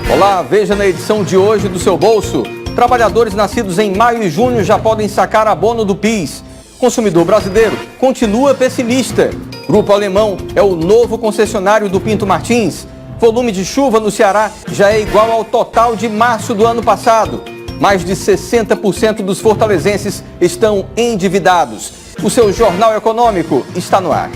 Olá, veja na edição de hoje do Seu Bolso. Trabalhadores nascidos em maio e junho já podem sacar abono do PIS. Consumidor brasileiro continua pessimista. Grupo Alemão é o novo concessionário do Pinto Martins. Volume de chuva no Ceará já é igual ao total de março do ano passado. Mais de 60% dos fortalezenses estão endividados. O seu Jornal Econômico está no ar.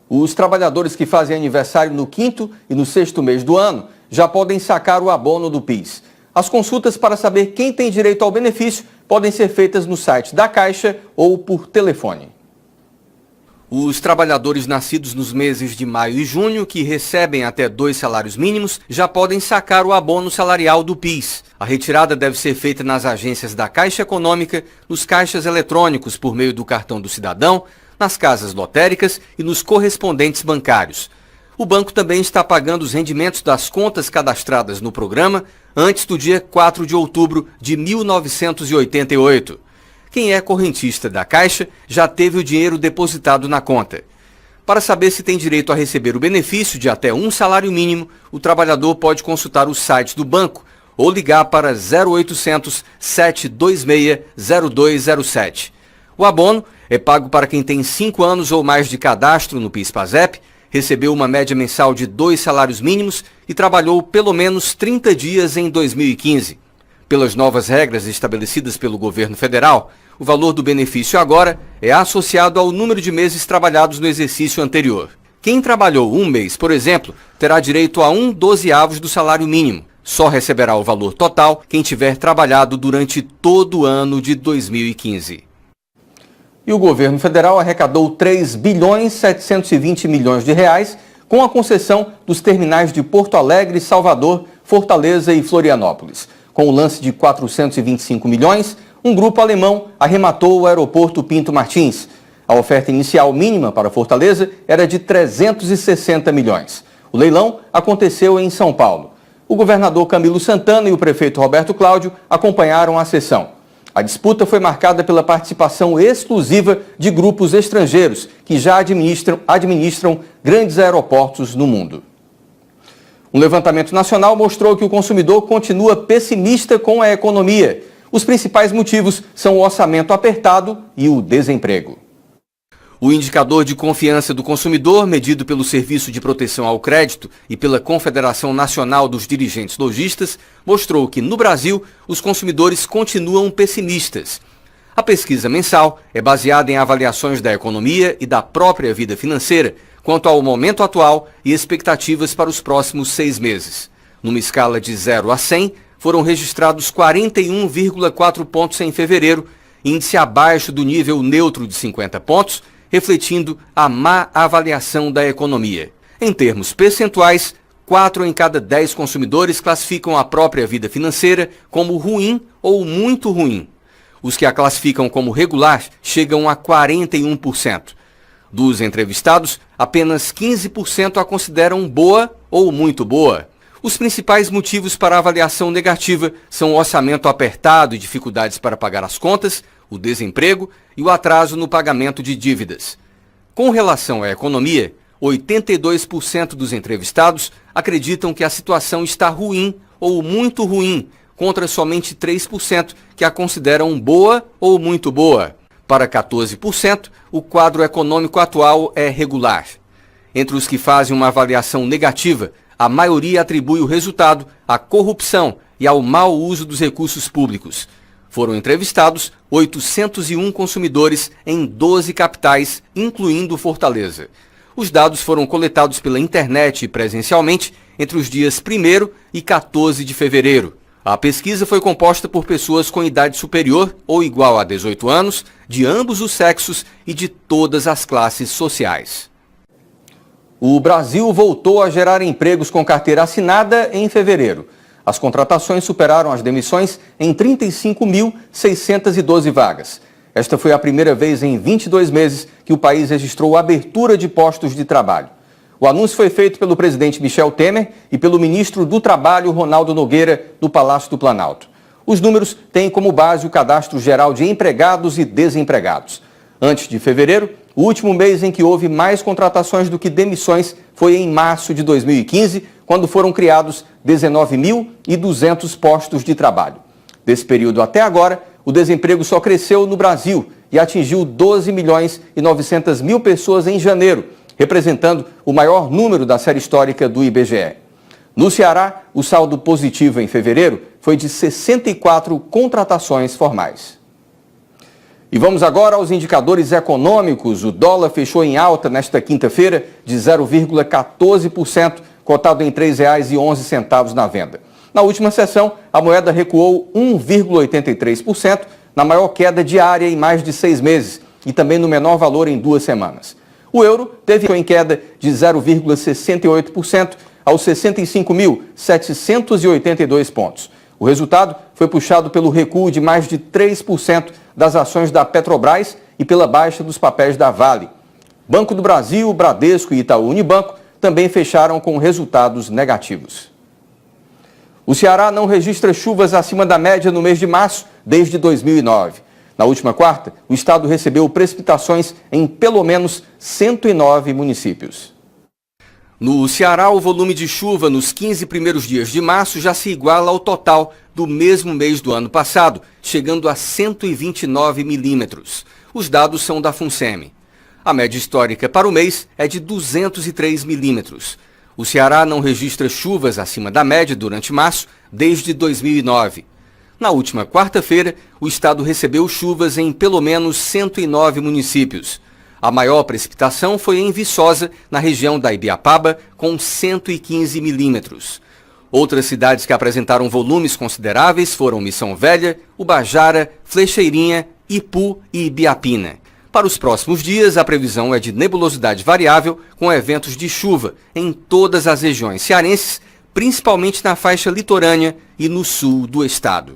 Os trabalhadores que fazem aniversário no 5º e no 6º mês do ano já podem sacar o abono do PIS. As consultas para saber quem tem direito ao benefício podem ser feitas no site da Caixa ou por telefone. Os trabalhadores nascidos nos meses de maio e junho, que recebem até 2 salários mínimos, já podem sacar o abono salarial do PIS. A retirada deve ser feita nas agências da Caixa Econômica, nos caixas eletrônicos por meio do cartão do cidadão, nas casas lotéricas e nos correspondentes bancários. O banco também está pagando os rendimentos das contas cadastradas no programa antes do dia 4 de outubro de 1988. Quem é correntista da Caixa já teve o dinheiro depositado na conta. Para saber se tem direito a receber o benefício de até 1 salário mínimo, o trabalhador pode consultar o site do banco ou ligar para 0800 726 0207. O abono é pago para quem tem 5 anos ou mais de cadastro no PIS/PASEP, recebeu uma média mensal de 2 salários mínimos e trabalhou pelo menos 30 dias em 2015. Pelas novas regras estabelecidas pelo governo federal, o valor do benefício agora é associado ao número de meses trabalhados no exercício anterior. Quem trabalhou um mês, por exemplo, terá direito a 1/12 do salário mínimo. Só receberá o valor total quem tiver trabalhado durante todo o ano de 2015. E o governo federal arrecadou 3,720 bilhões de reais com a concessão dos terminais de Porto Alegre, Salvador, Fortaleza e Florianópolis. Com o lance de 425 milhões, um grupo alemão arrematou o aeroporto Pinto Martins. A oferta inicial mínima para Fortaleza era de 360 milhões. O leilão aconteceu em São Paulo. O governador Camilo Santana e o prefeito Roberto Cláudio acompanharam a sessão. A disputa foi marcada pela participação exclusiva de grupos estrangeiros que já administram grandes aeroportos no mundo. Um levantamento nacional mostrou que o consumidor continua pessimista com a economia. Os principais motivos são o orçamento apertado e o desemprego. O indicador de confiança do consumidor, medido pelo Serviço de Proteção ao Crédito e pela Confederação Nacional dos Dirigentes Lojistas, mostrou que, no Brasil, os consumidores continuam pessimistas. A pesquisa mensal é baseada em avaliações da economia e da própria vida financeira quanto ao momento atual e expectativas para os próximos 6 meses. Numa escala de 0 a 100, foram registrados 41,4 pontos em fevereiro, índice abaixo do nível neutro de 50 pontos, refletindo a má avaliação da economia. Em termos percentuais, 4 em cada 10 consumidores classificam a própria vida financeira como ruim ou muito ruim. Os que a classificam como regular chegam a 41%. Dos entrevistados, apenas 15% a consideram boa ou muito boa. Os principais motivos para a avaliação negativa são o orçamento apertado e dificuldades para pagar as contas, o desemprego e o atraso no pagamento de dívidas. Com relação à economia, 82% dos entrevistados acreditam que a situação está ruim ou muito ruim, contra somente 3% que a consideram boa ou muito boa. Para 14%, o quadro econômico atual é regular. Entre os que fazem uma avaliação negativa, a maioria atribui o resultado à corrupção e ao mau uso dos recursos públicos. Foram entrevistados 801 consumidores em 12 capitais, incluindo Fortaleza. Os dados foram coletados pela internet e presencialmente entre os dias 1º e 14 de fevereiro. A pesquisa foi composta por pessoas com idade superior ou igual a 18 anos, de ambos os sexos e de todas as classes sociais. O Brasil voltou a gerar empregos com carteira assinada em fevereiro. As contratações superaram as demissões em 35.612 vagas. Esta foi a primeira vez em 22 meses que o país registrou abertura de postos de trabalho. O anúncio foi feito pelo presidente Michel Temer e pelo ministro do Trabalho, Ronaldo Nogueira, do Palácio do Planalto. Os números têm como base o Cadastro Geral de Empregados e Desempregados. Antes de fevereiro, o último mês em que houve mais contratações do que demissões foi em março de 2015, quando foram criados 19.200 postos de trabalho. Desse período até agora, o desemprego só cresceu no Brasil e atingiu 12.900.000 pessoas em janeiro, representando o maior número da série histórica do IBGE. No Ceará, o saldo positivo em fevereiro foi de 64 contratações formais. E vamos agora aos indicadores econômicos. O dólar fechou em alta nesta quinta-feira de 0,14%, cotado em R$ 3,11 na venda. Na última sessão, a moeda recuou 1,83%, na maior queda diária em mais de 6 meses e também no menor valor em 2 semanas. O euro teve em queda de 0,68% aos 65.782 pontos. O resultado foi puxado pelo recuo de mais de 3% das ações da Petrobras e pela baixa dos papéis da Vale. Banco do Brasil, Bradesco e Itaú Unibanco também fecharam com resultados negativos. O Ceará não registra chuvas acima da média no mês de março desde 2009. Na última quarta, o estado recebeu precipitações em pelo menos 109 municípios. No Ceará, o volume de chuva nos 15 primeiros dias de março já se iguala ao total do mesmo mês do ano passado, chegando a 129 milímetros. Os dados são da FUNSEMI. A média histórica para o mês é de 203 milímetros. O Ceará não registra chuvas acima da média durante março desde 2009. Na última quarta-feira, o estado recebeu chuvas em pelo menos 109 municípios. A maior precipitação foi em Viçosa, na região da Ibiapaba, com 115 milímetros. Outras cidades que apresentaram volumes consideráveis foram Missão Velha, Ubajara, Flecheirinha, Ipu e Ibiapina. Para os próximos dias, a previsão é de nebulosidade variável, com eventos de chuva em todas as regiões cearenses, principalmente na faixa litorânea e no sul do estado.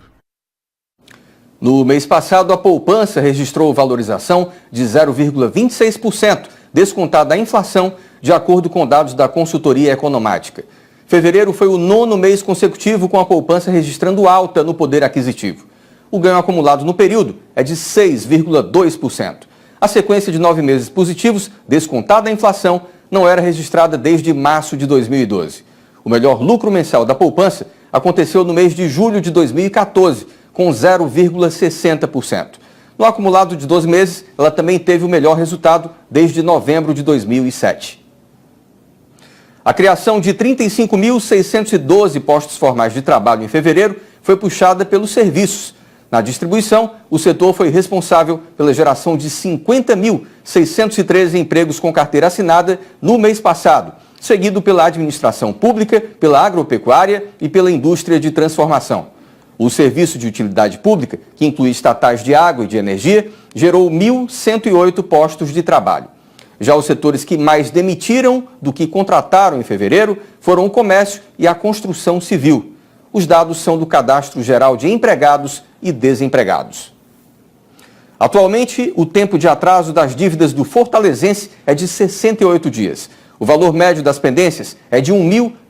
No mês passado, a poupança registrou valorização de 0,26%, descontada a inflação, de acordo com dados da consultoria economática. Fevereiro foi o 9º mês consecutivo com a poupança registrando alta no poder aquisitivo. O ganho acumulado no período é de 6,2%. A sequência de 9 meses positivos, descontada a inflação, não era registrada desde março de 2012. O melhor lucro mensal da poupança aconteceu no mês de julho de 2014, com 0,60%. No acumulado de 12 meses, ela também teve o melhor resultado desde novembro de 2007. A criação de 35.612 postos formais de trabalho em fevereiro foi puxada pelos serviços. Na distribuição, o setor foi responsável pela geração de 50.613 empregos com carteira assinada no mês passado, seguido pela administração pública, pela agropecuária e pela indústria de transformação. O serviço de utilidade pública, que inclui estatais de água e de energia, gerou 1.108 postos de trabalho. Já os setores que mais demitiram do que contrataram em fevereiro foram o comércio e a construção civil. Os dados são do Cadastro Geral de Empregados e Desempregados. Atualmente, o tempo de atraso das dívidas do Fortalezense é de 68 dias. O valor médio das pendências é de R$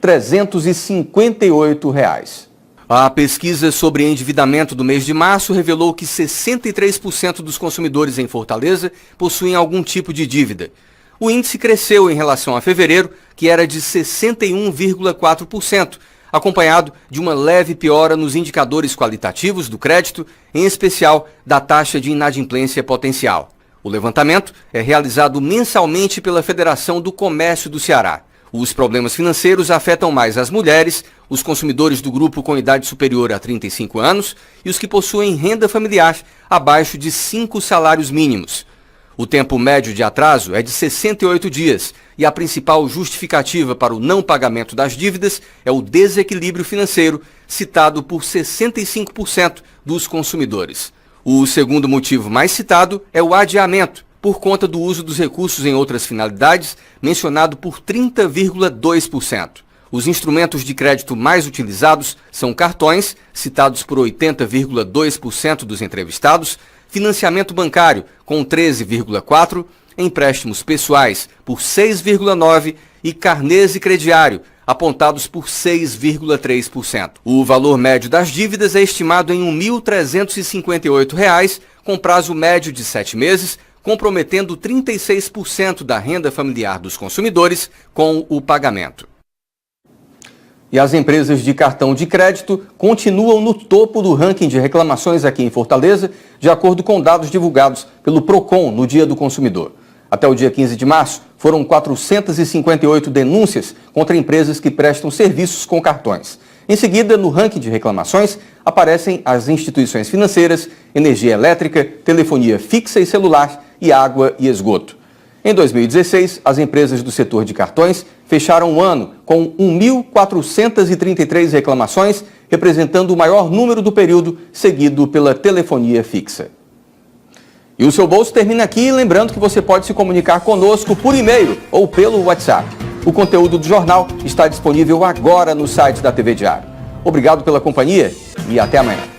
1.358. A pesquisa sobre endividamento do mês de março revelou que 63% dos consumidores em Fortaleza possuem algum tipo de dívida. O índice cresceu em relação a fevereiro, que era de 61,4%, acompanhado de uma leve piora nos indicadores qualitativos do crédito, em especial da taxa de inadimplência potencial. O levantamento é realizado mensalmente pela Federação do Comércio do Ceará. Os problemas financeiros afetam mais as mulheres, os consumidores do grupo com idade superior a 35 anos e os que possuem renda familiar abaixo de 5 salários mínimos. O tempo médio de atraso é de 68 dias e a principal justificativa para o não pagamento das dívidas é o desequilíbrio financeiro, citado por 65% dos consumidores. O segundo motivo mais citado é o adiamento, por conta do uso dos recursos em outras finalidades, mencionado por 30,2%. Os instrumentos de crédito mais utilizados são cartões, citados por 80,2% dos entrevistados, financiamento bancário, com 13,4%, empréstimos pessoais, por 6,9% e carnês e crediário, apontados por 6,3%. O valor médio das dívidas é estimado em R$ 1.358, com prazo médio de 7 meses, comprometendo 36% da renda familiar dos consumidores com o pagamento. E as empresas de cartão de crédito continuam no topo do ranking de reclamações aqui em Fortaleza, de acordo com dados divulgados pelo Procon no Dia do Consumidor. Até o dia 15 de março, foram 458 denúncias contra empresas que prestam serviços com cartões. Em seguida, no ranking de reclamações, aparecem as instituições financeiras, energia elétrica, telefonia fixa e celular e água e esgoto. Em 2016, as empresas do setor de cartões fecharam o ano com 1.433 reclamações, representando o maior número do período, seguido pela telefonia fixa. E o Seu Bolso termina aqui, lembrando que você pode se comunicar conosco por e-mail ou pelo WhatsApp. O conteúdo do jornal está disponível agora no site da TV Diário. Obrigado pela companhia e até amanhã.